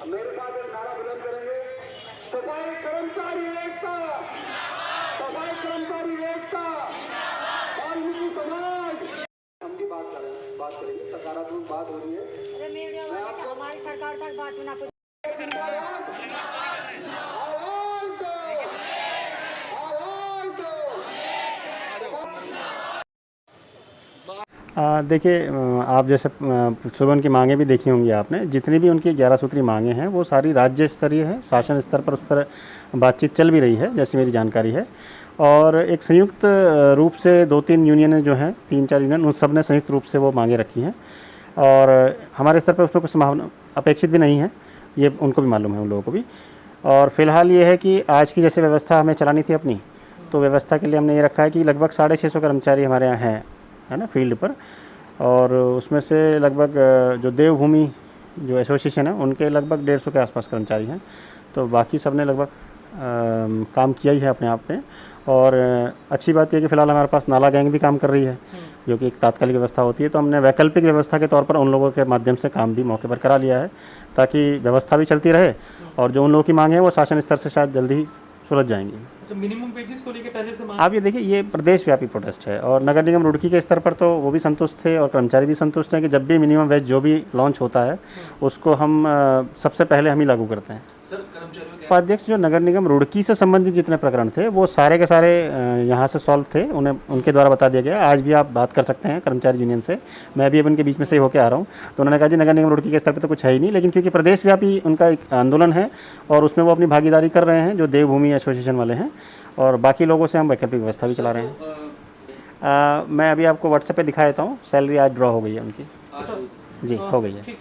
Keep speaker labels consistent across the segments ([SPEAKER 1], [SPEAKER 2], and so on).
[SPEAKER 1] मेरे साथ एक नारा बुलंद करेंगे, सफाई कर्मचारी एकता, सफाई कर्मचारी एकता, वाल्मीकि समाज। हम भी बात करेंगे, सकारात्मक बात हो रही है।
[SPEAKER 2] अरे मीडिया वाले क्या हमारी सरकार तक बात में ना कुछ।
[SPEAKER 3] देखिए, आप जैसे सुबह उनकी मांगें भी देखी होंगी आपने। जितनी भी उनकी 11 सूत्री मांगें हैं वो सारी राज्य स्तरीय है, शासन स्तर पर उस पर बातचीत चल भी रही है, जैसी मेरी जानकारी है। और एक संयुक्त रूप से 2-3 यूनियन जो हैं, 3-4 यूनियन, उन सब ने संयुक्त रूप से वो मांगें रखी हैं। और हमारे स्तर पर उसमें कुछ संभावना अपेक्षित भी नहीं है, ये उनको भी मालूम है, उन लोगों को भी। और फिलहाल ये है कि आज की जैसे व्यवस्था हमें चलानी थी अपनी, तो व्यवस्था के लिए हमने ये रखा है कि लगभग 650 कर्मचारी हमारे यहाँ हैं, है ना, फील्ड पर। और उसमें से लगभग जो देवभूमि जो एसोसिएशन है उनके लगभग 150 के आसपास कर्मचारी हैं। तो बाकी सब ने लगभग काम किया ही है अपने आप में। और अच्छी बात यह कि फ़िलहाल हमारे पास नाला गैंग भी काम कर रही है, जो कि एक तात्कालिक व्यवस्था होती है। तो हमने वैकल्पिक व्यवस्था के तौर पर उन लोगों के माध्यम से काम भी मौके पर करा लिया है, ताकि व्यवस्था भी चलती रहे और जो उन लोगों की मांग है वो शासन स्तर से शायद जल्दी ही सुलझ जाएंगी।
[SPEAKER 4] तो मिनिमम वेजेस को लेकर पहले से
[SPEAKER 3] आप ये देखिए, ये प्रदेश व्यापी प्रोटेस्ट है और नगर निगम रुड़की के स्तर पर तो वो भी संतुष्ट थे और कर्मचारी भी संतुष्ट हैं कि जब भी मिनिमम वेज जो भी लॉन्च होता है उसको हम सबसे पहले हम ही लागू करते हैं। उपाध्यक्ष जो नगर निगम रुड़की से संबंधित जितने प्रकरण थे वो सारे के सारे यहाँ से सॉल्व थे, उन्हें उनके द्वारा बता दिया गया। आज भी आप बात कर सकते हैं कर्मचारी यूनियन से, मैं भी अब उनके बीच में से ही होकर आ रहा हूँ। तो उन्होंने कहा जी नगर निगम रुड़की के स्तर पर तो कुछ है ही नहीं, लेकिन क्योंकि प्रदेश व्यापी उनका एक आंदोलन है और उसमें वो अपनी भागीदारी कर रहे हैं, जो देवभूमि एसोसिएशन वाले हैं, और बाकी लोगों से हम वैकल्पिक व्यवस्था भी चला रहे हैं। मैं अभी आपको व्हाट्सएप पे दिखा देता हूँ। सैलरी आज ड्रॉ हो गई है उनकी जी, हो गई है।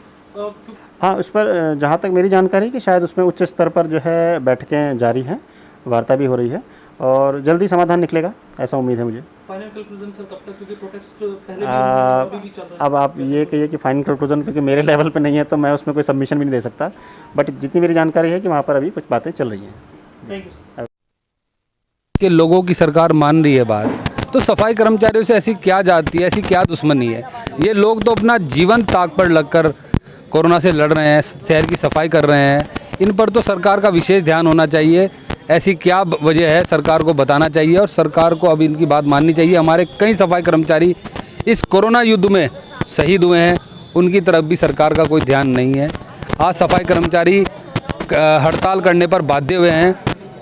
[SPEAKER 3] हाँ, उस पर जहाँ तक मेरी जानकारी कि शायद उसमें उच्च स्तर पर जो है बैठकें जारी हैं, वार्ता भी हो रही है और जल्दी समाधान निकलेगा, ऐसा उम्मीद है मुझे।
[SPEAKER 4] फाइनल कंक्लूजन सर कब तक, क्योंकि प्रोटेस्ट पहले भी चल रहा है।
[SPEAKER 3] अब आप ये कहिए कि फाइनल कंक्लूजन, क्योंकि मेरे लेवल पे नहीं है तो मैं उसमें कोई सबमिशन भी नहीं दे सकता, बट जितनी मेरी जानकारी है कि वहाँ पर अभी कुछ बातें चल रही हैं।
[SPEAKER 4] Thank you.
[SPEAKER 5] कि लोगों की सरकार मान रही है बात, तो सफाई कर्मचारियों से ऐसी क्या जाती है, ऐसी क्या दुश्मनी है? ये लोग तो अपना जीवन ताक पर लगकर कोरोना से लड़ रहे हैं, शहर की सफाई कर रहे हैं। इन पर तो सरकार का विशेष ध्यान होना चाहिए। ऐसी क्या वजह है, सरकार को बताना चाहिए और सरकार को अब इनकी बात माननी चाहिए। हमारे कई सफाई कर्मचारी इस कोरोना युद्ध में शहीद हुए हैं, उनकी तरफ भी सरकार का कोई ध्यान नहीं है। आज सफाई कर्मचारी हड़ताल करने पर बाध्य हुए हैं।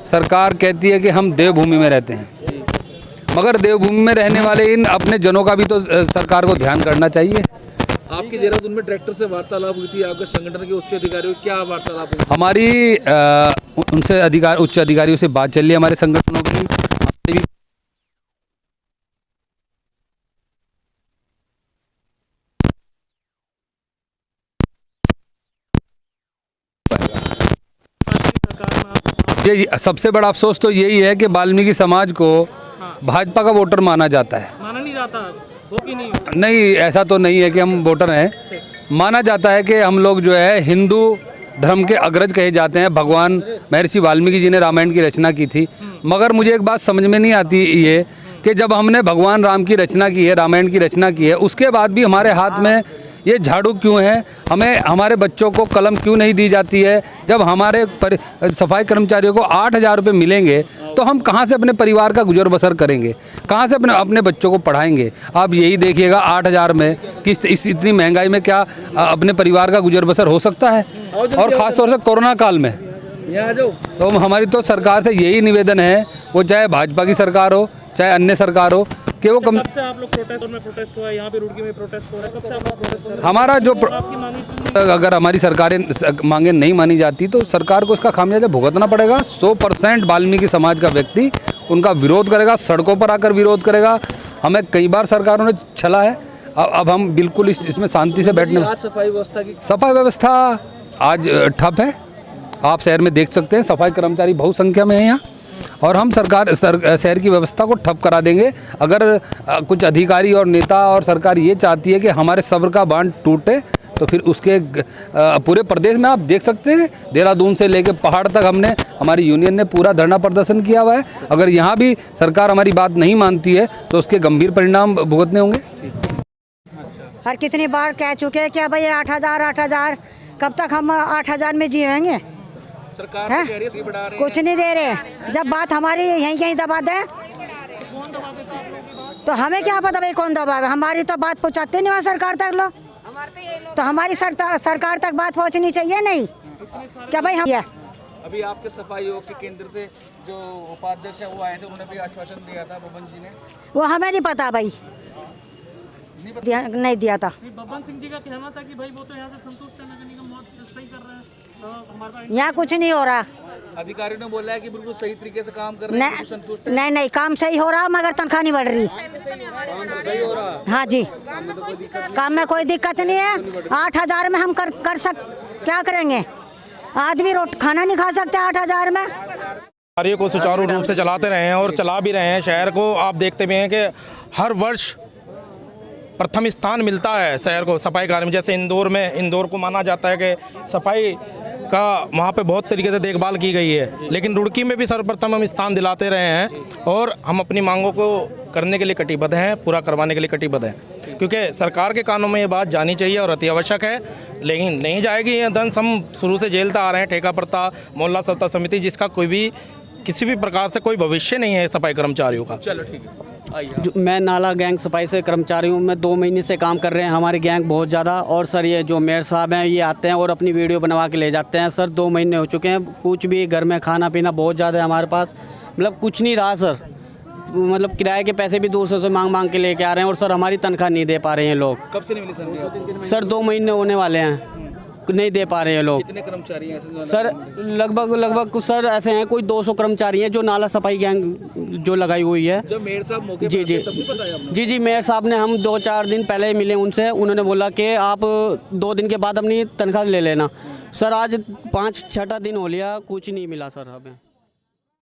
[SPEAKER 5] सरकार कहती है कि हम देवभूमि में रहते हैं, मगर देवभूमि में रहने वाले इन अपने जनों का भी तो सरकार को ध्यान करना चाहिए।
[SPEAKER 6] आपकी देहरादून में डायरेक्टर से वार्तालाप हुई थी, आपके संगठन के उच्च अधिकारियों क्या वार्तालाप हुई?
[SPEAKER 5] हमारी उनसे उच्च अधिकारियों से बात चल रही है, हमारे संगठनों की। ये सबसे बड़ा अफसोस तो यही है कि वाल्मीकि समाज को भाजपा का वोटर माना जाता है।
[SPEAKER 4] माना नहीं जाता हो कि नहीं?
[SPEAKER 5] नहीं, ऐसा तो नहीं है कि हम वोटर हैं। माना जाता है कि हम लोग जो है हिंदू धर्म के अग्रज कहे जाते हैं। भगवान महर्षि वाल्मीकि जी ने रामायण की रचना की थी, मगर मुझे एक बात समझ में नहीं आती ये कि जब हमने भगवान राम की रचना की है, रामायण की रचना की है, उसके बाद भी हमारे हाथ में ये झाड़ू क्यों है? हमें हमारे बच्चों को कलम क्यों नहीं दी जाती है? जब हमारे सफाई कर्मचारियों को 8,000 रुपये मिलेंगे तो हम कहाँ से अपने परिवार का गुजर बसर करेंगे? कहाँ से अपने बच्चों को पढ़ाएंगे? आप यही देखिएगा 8,000 में कि इस इतनी महंगाई में क्या अपने परिवार का गुजर बसर हो सकता है? और ख़ासतौर से कोरोना काल में। तो हमारी तो सरकार से यही निवेदन है, वो चाहे भाजपा की सरकार हो चाहे अन्य सरकार हो, कि वो कम।
[SPEAKER 4] कब से आप लोग प्रोटेस्ट हुआ है? यहाँ पे रुड़की में प्रोटेस्ट हो रहा है, कब से आप लोग प्रोटेस्ट कर रहे हैं?
[SPEAKER 5] हमारा जो
[SPEAKER 4] आपकी मांगे
[SPEAKER 5] अगर हमारी सरकारें मांगे नहीं मानी जाती तो सरकार को इसका खामियाजा भुगतना पड़ेगा। 100% वाल्मीकि समाज का व्यक्ति उनका विरोध करेगा, सड़कों पर आकर विरोध करेगा। हमें कई बार सरकारों ने छला है, अब हम बिल्कुल इसमें शांति से बैठने। सफाई व्यवस्था आज ठप है, आप शहर में देख सकते हैं। सफाई कर्मचारी बहुत संख्या में है यहाँ, और हम शहर की व्यवस्था को ठप करा देंगे अगर कुछ अधिकारी और नेता और सरकार ये चाहती है कि हमारे सब्र का बांध टूटे। तो फिर उसके पूरे प्रदेश में आप देख सकते हैं, देहरादून से लेकर पहाड़ तक हमारी यूनियन ने पूरा धरना प्रदर्शन किया हुआ है। अगर यहाँ भी सरकार हमारी बात नहीं मानती है तो उसके गंभीर परिणाम भुगतने होंगे।
[SPEAKER 2] हर कितनी बार कह चुके हैं कि भाई 8,000 कब तक हम 8,000 में जिएंगे?
[SPEAKER 6] सरकार
[SPEAKER 2] हैं?
[SPEAKER 6] तो कह रही है सही बढ़ा रहे
[SPEAKER 2] कुछ नहीं दे रहे। जब बात हमारी यहीं कहीं दबा दे तो हमें क्या पता भाई कौन दबावे? हमारी तो बात पहुँचाते नहीं वहाँ सरकार तक लोग। तो हमारी सरकार तक बात पहुँचनी चाहिए नहीं क्या भाई? हम
[SPEAKER 6] अभी आपके सफाई योग के केंद्र से जो उपाध्यक्ष है वो आए थे, उन्होंने भी आश्वासन दिया था बबन जी ने।
[SPEAKER 2] वो हमें नहीं पता भाई, नहीं दिया था।
[SPEAKER 4] बब्बन सिंह जी का कहना था कि भाई वो तो यहाँ से संतुष्ट है, नगर निगम बहुत सही कर रहे हैं, हमारा
[SPEAKER 2] यहाँ कुछ नहीं हो रहा।
[SPEAKER 6] अधिकारियों ने बोला है कि बिल्कुल सही तरीके से काम कर रहे हैं, संतुष्ट है।
[SPEAKER 2] नहीं, काम सही हो रहा मगर तनख्वाह नहीं बढ़ रही। हाँ जी, काम में कोई दिक्कत नहीं है। 8,000 में हम कर क्या करेंगे? आदमी खाना नहीं खा सकते 8,000 में।
[SPEAKER 7] कार्य को सुचारू रूप से चलाते रहे हैं और चला भी रहे हैं। शहर को आप देखते भी हैं कि हर वर्ष प्रथम स्थान मिलता है शहर को सफाई कार्य में। जैसे इंदौर को माना जाता है कि सफाई का वहाँ पे बहुत तरीके से देखभाल की गई है, लेकिन रुड़की में भी सर्वप्रथम हम स्थान दिलाते रहे हैं और हम अपनी मांगों को करने के लिए कटिबद्ध हैं, पूरा करवाने के लिए कटिबद्ध हैं, क्योंकि सरकार के कानों में ये बात जानी चाहिए और अति आवश्यक है। लेकिन नहीं जाएगी ये धन। हम शुरू से झेलते आ रहे हैं ठेका प्रथा, मोहल्ला सत्ता समिति, जिसका कोई भी किसी भी प्रकार से कोई भविष्य नहीं है सफाई कर्मचारियों का।
[SPEAKER 6] चलो ठीक है, आइए।
[SPEAKER 8] मैं नाला गैंग सफाई से कर्मचारी हूँ। मैं 2 महीने से काम कर रहे हैं। हमारी गैंग बहुत ज़्यादा, और सर ये जो मेयर साहब हैं ये आते हैं और अपनी वीडियो बनवा के ले जाते हैं। सर 2 महीने हो चुके हैं, कुछ भी घर में खाना पीना बहुत ज़्यादा है हमारे पास, मतलब कुछ नहीं रहा सर। मतलब किराए के पैसे भी दूसरों से मांग के लेके आ रहे हैं और सर हमारी तनख्वाह नहीं दे पा रहे हैं लोग।
[SPEAKER 6] कब से नहीं मिली सर?
[SPEAKER 8] सर 2 महीने होने वाले हैं, नहीं दे पा रहे हैं लोग।
[SPEAKER 6] कितने कर्मचारी हैं ऐसे?
[SPEAKER 8] सर लगभग सर ऐसे हैं कोई 200 कर्मचारी हैं जो नाला सफाई गैंग जो लगाई हुई है।
[SPEAKER 6] जब मेयर साहब मौके
[SPEAKER 8] जी
[SPEAKER 6] पर
[SPEAKER 8] जी
[SPEAKER 6] थे, तब नहीं बताया आपने?
[SPEAKER 8] जी मेयर साहब ने, हम 2-4 दिन पहले मिले उनसे, उन्होंने बोला कि आप 2 दिन के बाद अपनी तनख्वाह ले लेना। सर आज 5-6 दिन हो लिया, कुछ नहीं मिला सर हमें।